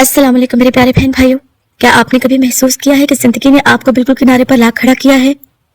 अस्सलाम वालेकुम मेरे प्यारे बहन भाइयों, क्या आपने कभी महसूस किया है कि जिंदगी ने आपको बिल्कुल किनारे पर ला खड़ा किया है,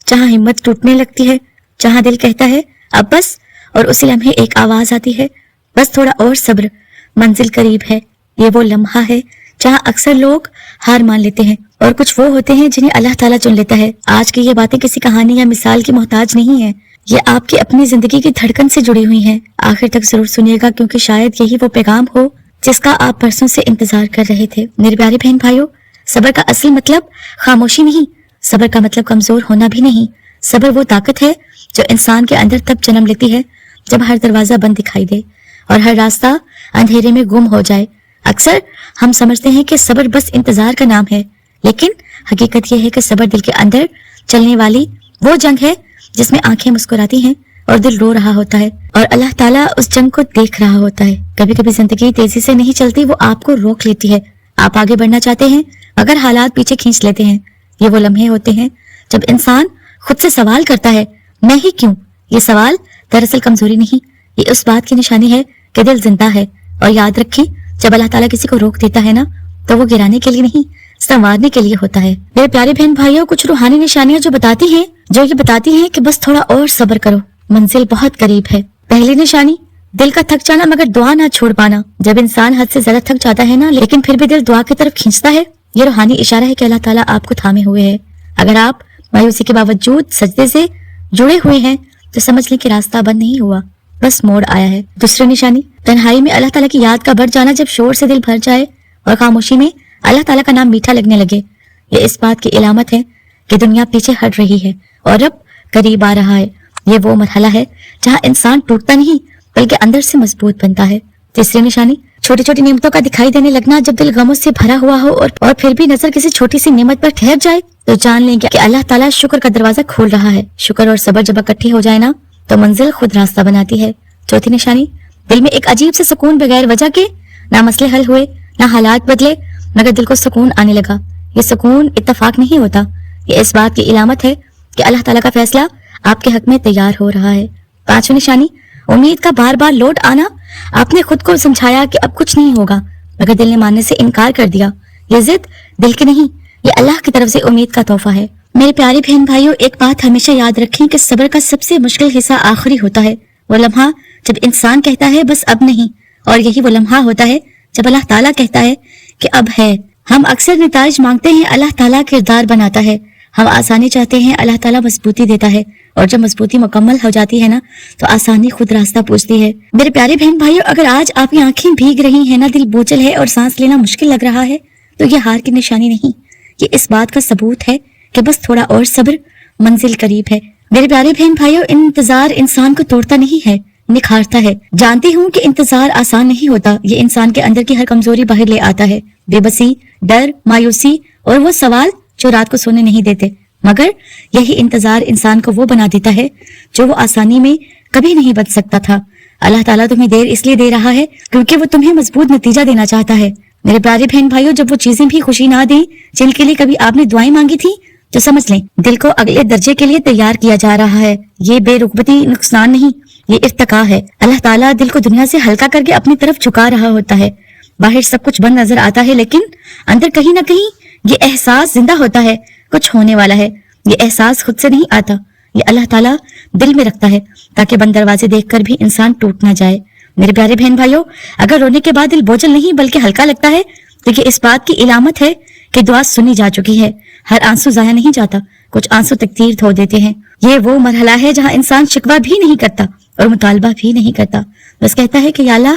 जहां हिम्मत टूटने लगती है, जहां दिल कहता है अब बस, और उसी लम्हे एक आवाज आती है, बस थोड़ा और सब्र, मंजिल करीब है। ये वो लम्हा है जहां अक्सर लोग हार मान लेते हैं और कुछ वो होते हैं जिन्हें अल्लाह ताला चुन लेता है। आज की ये बातें किसी कहानी या मिसाल की मोहताज नहीं है, ये आपकी अपनी जिंदगी की धड़कन से जुड़ी हुई हैं। आखिर तक जरूर सुनिएगा, क्योंकि शायद यही वो पैगाम हो जिसका आप बरसों से इंतजार कर रहे थे। मेरे प्यारे बहन भाइयों, सब्र का असल मतलब खामोशी नहीं, सब्र का मतलब कमजोर होना भी नहीं। सब्र वो ताकत है जो इंसान के अंदर तब जन्म लेती है जब हर दरवाजा बंद दिखाई दे और हर रास्ता अंधेरे में गुम हो जाए। अक्सर हम समझते हैं कि सब्र बस इंतजार का नाम है, लेकिन हकीकत यह है कि सब्र दिल के अंदर चलने वाली वो जंग है जिसमें आंखें मुस्कुराती हैं और दिल रो रहा होता है और अल्लाह ताला उस जंग को देख रहा होता है। कभी कभी जिंदगी तेजी से नहीं चलती, वो आपको रोक लेती है। आप आगे बढ़ना चाहते हैं मगर हालात पीछे खींच लेते हैं। ये वो लम्हे होते हैं जब इंसान खुद से सवाल करता है, मैं ही क्यों? ये सवाल दरअसल कमजोरी नहीं, ये उस बात की निशानी है कि दिल जिंदा है। और याद रखें, जब अल्लाह ताला किसी को रोक देता है ना, तो वो गिराने के लिए नहीं, संवारने के लिए होता है। मेरे प्यारे बहन भाइयों, कुछ रूहानी निशानियां जो ये बताती हैं कि बस थोड़ा और सब्र करो, मंजिल बहुत करीब है। पहली निशानी, दिल का थक जाना मगर दुआ ना छोड़ पाना। जब इंसान हद से ज्यादा थक जाता है ना, लेकिन फिर भी दिल दुआ की तरफ खींचता है, ये रूहानी इशारा है कि अल्लाह ताला आपको थामे हुए है। अगर आप मायूसी के बावजूद सजदे से जुड़े हुए हैं तो समझ लें कि रास्ता बंद नहीं हुआ, बस मोड़ आया है। दूसरी निशानी, तन्हाई में अल्लाह ताला की याद का बढ़ जाना। जब शोर से दिल भर जाए और खामोशी में अल्लाह ताला का नाम मीठा लगने लगे, ये इस बात की इलामत है कि दुनिया पीछे हट रही है और अब करीब आ रहा है। ये वो मरहला है जहाँ इंसान टूटता नहीं बल्कि अंदर से मजबूत बनता है। तीसरी निशानी, छोटी छोटी नेमतों का दिखाई देने लगना। जब दिल गमों से भरा हुआ हो और फिर भी नजर किसी छोटी सी नेमत पर ठहर जाए तो जान लें कि अल्लाह ताला शुक्र का दरवाजा खोल रहा है। शुक्र और सब्र जब इकट्ठे हो जाए ना, तो मंजिल खुद रास्ता बनाती है। चौथी निशानी, दिल में एक अजीब से सुकून, बगैर वजह के, ना मसले हल हुए ना हालात बदले, मगर दिल को सुकून आने लगा। ये सुकून इत्तेफाक नहीं होता, ये इस बात की इलामत है कि अल्लाह ताला का फैसला आपके हक में तैयार हो रहा है। पांचवी निशानी, उम्मीद का बार बार लौट आना। आपने खुद को समझाया कि अब कुछ नहीं होगा, मगर दिल ने मानने से इनकार कर दिया। ये जिद दिल की नहीं, ये अल्लाह की तरफ से उम्मीद का तोहफा है। मेरे प्यारे बहन भाइयों, एक बात हमेशा याद रखें कि सब्र का सबसे मुश्किल हिस्सा आखिरी होता है। वो लम्हा जब इंसान कहता है बस अब नहीं, और यही वो लम्हा होता है जब अल्लाह ताला कहता है कि अब है। हम अक्सर नताइज मांगते हैं, अल्लाह ताला किरदार बनाता है। हम आसानी चाहते हैं, अल्लाह ताला मजबूती देता है। और जब मजबूती मुकम्मल हो जाती है ना, तो आसानी खुद रास्ता पूछती है। मेरे प्यारे बहन भाइयों, अगर आज आपकी आंखें भीग रही हैं ना, दिल बोझल है और सांस लेना मुश्किल लग रहा है, तो ये हार की निशानी नहीं, ये इस बात का सबूत है कि बस थोड़ा और सब्र, मंजिल करीब है। मेरे प्यारे बहन भाइयों, इंतजार इंसान को तोड़ता नहीं है, निखारता है। जानती हूँ कि इंतजार आसान नहीं होता, ये इंसान के अंदर की हर कमजोरी बाहर ले आता है। बेबसी, डर, मायूसी और वो सवाल जो रात को सोने नहीं देते, मगर यही इंतजार इंसान को वो बना देता है जो वो आसानी में कभी नहीं बन सकता था। अल्लाह ताला तुम्हें देर इसलिए दे रहा है क्योंकि वो तुम्हें मजबूत नतीजा देना चाहता है। मेरे प्यारे बहन भाइयों, जब वो चीजें भी खुशी ना दें जिनके लिए कभी आपने दुआएं मांगी थी, तो समझ लें दिल को अगले दर्जे के लिए तैयार किया जा रहा है। ये बेरुखबती नुकसान नहीं, ये इर्तिका है। अल्लाह ताला दिल को दुनिया से हल्का करके अपनी तरफ झुका रहा होता है। बाहर सब कुछ बंद नजर आता है, लेकिन अंदर कहीं ना कहीं ये एहसास जिंदा होता है, कुछ होने वाला है। ये एहसास खुद से नहीं आता, ये अल्लाह ताला दिल में रखता है ताकि बंद दरवाजे देखकर भी इंसान टूट ना जाए। मेरे प्यारे बहन भाइयों, अगर रोने के बाद दिल बोझल नहीं बल्कि हल्का लगता है, तो ये इस बात की इलामत है कि दुआ सुनी जा चुकी है। हर आंसू जाया नहीं जाता, कुछ आंसू तकदीर धो देते हैं। ये वो मरहला है जहाँ इंसान शिकवा भी नहीं करता और मुतालबा भी नहीं करता, बस कहता है कि या अल्लाह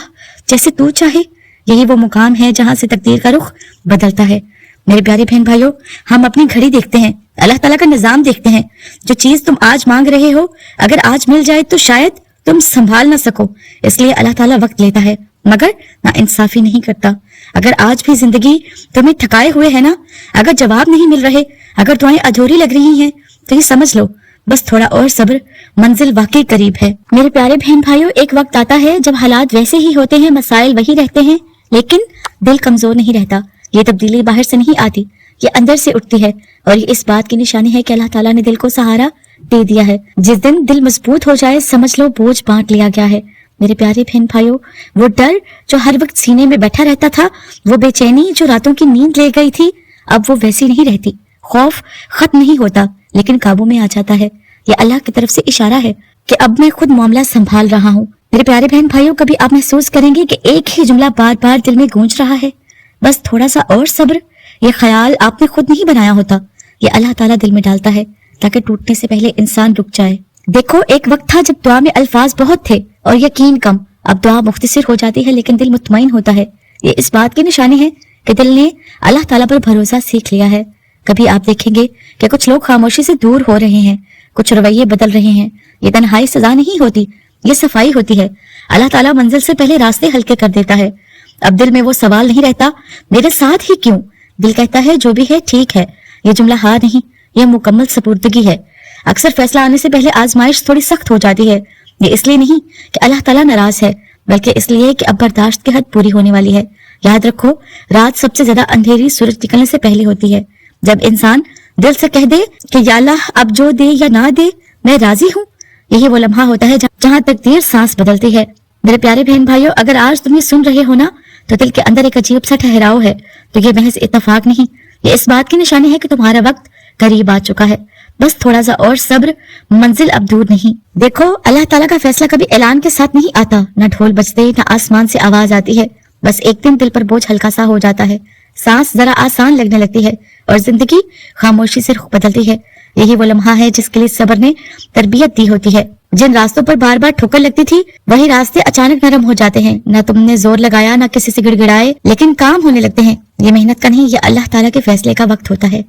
जैसे तू चाहे। यही वो मुकाम है जहाँ से तकदीर का रुख बदलता है। मेरे प्यारे बहन भाइयों, हम अपनी घड़ी देखते हैं, अल्लाह ताला का निजाम देखते हैं। जो चीज तुम आज मांग रहे हो, अगर आज मिल जाए तो शायद तुम संभाल ना सको, इसलिए अल्लाह ताला वक्त लेता है, मगर ना इंसाफी नहीं करता। अगर आज भी जिंदगी तुम्हें थकाए हुए है ना, अगर जवाब नहीं मिल रहे, अगर दुआएं अधूरी लग रही हैं, तो ये समझ लो बस थोड़ा और सब्र, मंजिल वाकई करीब है। मेरे प्यारे बहन भाइयों, एक वक्त आता है जब हालात वैसे ही होते हैं, मसाइल वही रहते हैं, लेकिन दिल कमजोर नहीं रहता। ये तब्दीली बाहर से नहीं आती, ये अंदर से उठती है, और ये इस बात की निशानी है कि अल्लाह ताला ने दिल को सहारा दे दिया है। जिस दिन दिल मजबूत हो जाए, समझ लो बोझ बांट लिया गया है। मेरे प्यारे बहन भाइयों, वो डर जो हर वक्त सीने में बैठा रहता था, वो बेचैनी जो रातों की नींद ले गई थी, अब वो वैसी नहीं रहती। खौफ खत्म नहीं होता लेकिन काबू में आ जाता है। ये अल्लाह की तरफ से इशारा है कि अब मैं खुद मामला संभाल रहा हूँ। मेरे प्यारे बहन भाइयों, कभी आप महसूस करेंगे कि एक ही जुमला बार बार दिल में गूंज रहा है, बस थोड़ा सा और सब्र। ये ख्याल आपने खुद नहीं बनाया होता, ये अल्लाह ताला दिल में डालता है ताकि टूटने से पहले इंसान रुक जाए। देखो, एक वक्त था जब दुआ में अल्फाज बहुत थे और यकीन कम। अब दुआ मुख्तसर हो जाती है लेकिन दिल मुतमईन होता है। ये इस बात की निशानी है कि दिल ने अल्लाह ताला पर भरोसा सीख लिया है। कभी आप देखेंगे कि कुछ लोग खामोशी से दूर हो रहे हैं, कुछ रवैये बदल रहे हैं। ये तन्हाई सजा नहीं होती, ये सफाई होती है। अल्लाह ताला मंजिल से पहले रास्ते हल्के कर देता है। अब दिल में वो सवाल नहीं रहता, मेरे साथ ही क्यों? दिल कहता है जो भी है ठीक है। ये जुमला हार नहीं, ये मुकम्मल सपुर्दगी है। अक्सर फैसला आने से पहले आजमाइश थोड़ी सख्त हो जाती है। ये इसलिए नहीं कि अल्लाह ताला नाराज है, बल्कि इसलिए कि अब बर्दाश्त की हद पूरी होने वाली है। याद रखो, रात सबसे ज्यादा अंधेरी सूरज निकलने से पहले होती है। जब इंसान दिल से कह दे कि या अल्लाह अब जो दे या ना दे मैं राजी हूँ, यही वो लम्हा होता है जहाँ तकदीर सांस बदलती है। मेरे प्यारे बहन भाइयों, अगर आज तुम ये सुन रहे हो ना, तो दिल के अंदर एक अजीब सा ठहराव है। तो ये महज इत्तेफाक नहीं, ये इस बात की निशानी है कि तुम्हारा वक्त करीब आ चुका है। बस थोड़ा सा और सब्र, मंजिल अब दूर नहीं। देखो, अल्लाह ताला का फैसला कभी ऐलान के साथ नहीं आता, न ढोल बजते न आसमान से आवाज आती है। बस एक दिन दिल पर बोझ हल्का सा हो जाता है, सांस जरा आसान लगने लगती है और जिंदगी खामोशी से रुख बदलती है। यही वो लम्हा है जिसके लिए सब्र ने तरबियत दी होती है। जिन रास्तों पर बार बार ठोकर लगती थी, वही रास्ते अचानक नरम हो जाते हैं। न तुमने जोर लगाया, न किसी से गिड़गिड़ाए, लेकिन काम होने लगते हैं। ये मेहनत का नहीं, ये अल्लाह ताला के फैसले का वक्त होता है।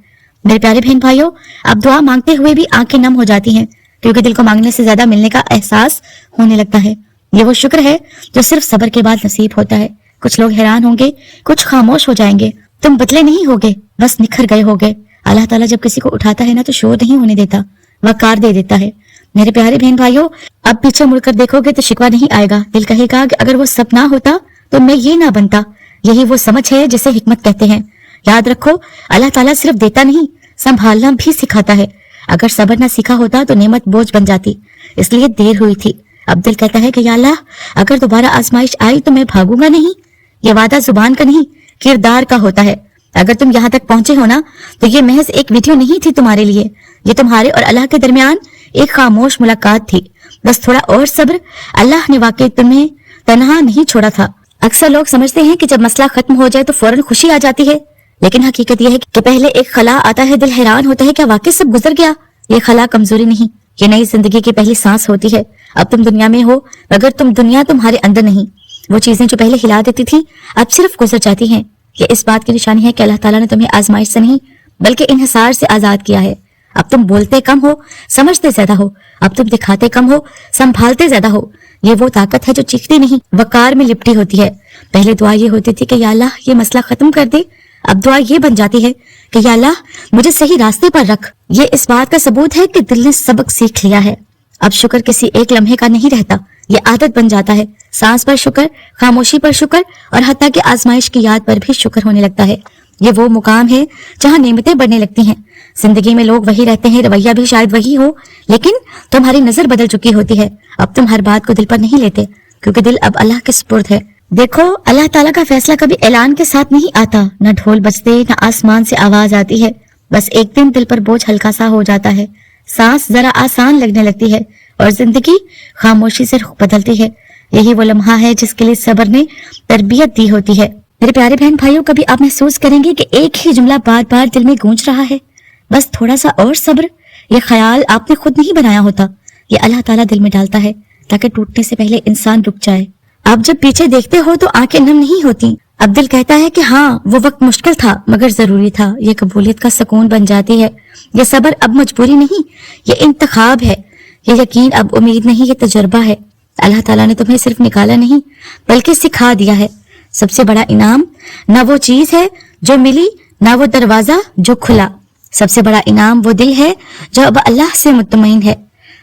मेरे प्यारे बहन भाइयों, अब दुआ मांगते हुए भी आंखें नम हो जाती हैं, क्योंकि दिल को मांगने से ज्यादा मिलने का एहसास होने लगता है। ये वो शुक्र है जो सिर्फ सब्र के बाद नसीब होता है। कुछ लोग हैरान होंगे, कुछ खामोश हो जाएंगे। तुम बदले नहीं होगे, बस निखर गए होगे। अल्लाह ताला जब किसी को उठाता है ना, तो शोर नहीं होने देता, वकार दे देता है। मेरे प्यारे बहन भाइयों, अब पीछे मुड़कर देखोगे तो शिकवा नहीं आएगा। दिल कहेगा कि अगर वो सब ना होता तो मैं ये ना बनता। यही वो समझ है जिसे हिकमत कहते हैं। याद रखो, अल्लाह ताला सिर्फ देता नहीं, संभालना भी सिखाता है। अगर सब्र ना सीखा होता तो नेमत बोझ बन जाती, इसलिए देर हुई थी। अब दिल कहता है कि या अल्लाह, अगर दोबारा आजमाइश आई तो मैं भागूंगा नहीं। ये वादा जुबान का नहीं, किरदार का होता है। अगर तुम यहाँ तक पहुंचे हो ना, तो ये महज एक वीडियो नहीं थी तुम्हारे लिए, ये तुम्हारे और अल्लाह के दरमियान एक खामोश मुलाकात थी। बस थोड़ा और सब्र, अल्लाह ने वाकई तुम्हें तन्हा नहीं छोड़ा था। अक्सर लोग समझते हैं कि जब मसला खत्म हो जाए तो फौरन खुशी आ जाती है, लेकिन हकीकत यह है कि पहले एक खला आता है। दिल हैरान होता है, क्या वाकई सब गुजर गया? ये खला कमजोरी नहीं, ये नई जिंदगी की पहली सांस होती है। अब तुम दुनिया में हो, मगर तुम दुनिया तुम्हारे अंदर नहीं। वो चीजें जो पहले हिला देती थी, अब सिर्फ गुजर जाती हैं। ये इस बात की निशानी है कि अल्लाह ताला ने तुम्हें आजमाइश से नहीं, बल्कि इन्हिसार से आजाद किया है। अब तुम बोलते कम हो, समझते ज्यादा हो। अब तुम दिखाते कम हो, संभालते ज्यादा हो। ये वो ताकत है जो चीखती नहीं, वकार में लिपटी होती है। पहले दुआ ये होती थी कि या अल्लाह ये मसला खत्म कर दे, अब दुआ ये बन जाती है कि या अल्लाह मुझे सही रास्ते पर रख। ये इस बात का सबूत है कि दिल ने सबक सीख लिया है। अब शुक्र किसी एक लम्हे का नहीं रहता, ये आदत बन जाता है। सांस पर शुक्र, खामोशी पर शुक्र, और हत्ता कि आजमाइश की याद पर भी शुक्र होने लगता है। ये वो मुकाम है जहाँ नेमतें बढ़ने लगती हैं। जिंदगी में लोग वही रहते हैं, रवैया भी शायद वही हो, लेकिन तुम्हारी नजर बदल चुकी होती है। अब तुम हर बात को दिल पर नहीं लेते, क्योंकि दिल अब अल्लाह के सुपुर्द है। देखो, अल्लाह ताला का फैसला कभी ऐलान के साथ नहीं आता, न ढोल बजते न आसमान से आवाज आती है। बस एक दिन दिल पर बोझ हल्का सा हो जाता है, सांस जरा आसान लगने लगती है और जिंदगी खामोशी से रुख बदलती है। यही वो लम्हा है जिसके लिए सब्र ने तरबियत दी होती है। मेरे प्यारे बहन भाइयों, कभी आप महसूस करेंगे कि एक ही जुमला बार बार दिल में गूंज रहा है, बस थोड़ा सा और सब्र। ये ख्याल आपने खुद नहीं बनाया होता, ये अल्लाह ताला दिल में डालता है ताकि टूटने से पहले इंसान रुक जाए। आप जब पीछे देखते हो तो आंखें नम नहीं होती। अब दिल कहता है कि हाँ, वो वक्त मुश्किल था मगर जरूरी था। ये कबूलियत का सुकून बन जाती है। ये सब्र अब मजबूरी नहीं, ये इंतखाब है। ये यकीन अब उम्मीद नहीं, ये तजुर्बा है। अल्लाह ताला ने तुम्हें सिर्फ निकाला नहीं, बल्कि सिखा दिया है। सबसे बड़ा इनाम ना वो चीज है जो मिली, ना वो दरवाजा जो खुला। सबसे बड़ा इनाम वो दिल है जो अब अल्लाह से मुतमईन है।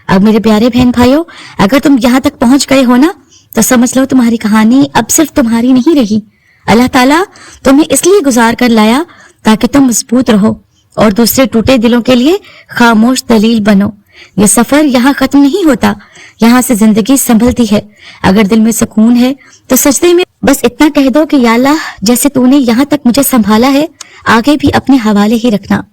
अब मेरे प्यारे बहन भाइयों, अगर तुम यहाँ तक पहुंच गए हो ना, तो समझ लो तुम्हारी कहानी अब सिर्फ तुम्हारी नहीं रही। अल्लाह ताला तुम्हें इसलिए गुजार कर लाया ताकि तुम मजबूत रहो और दूसरे टूटे दिलों के लिए खामोश दलील बनो। ये सफर यहाँ खत्म नहीं होता, यहाँ से जिंदगी संभलती है। अगर दिल में सुकून है तो सजदे में बस इतना कह दो कि या अल्लाह, जैसे तूने यहाँ तक मुझे संभाला है, आगे भी अपने हवाले ही रखना।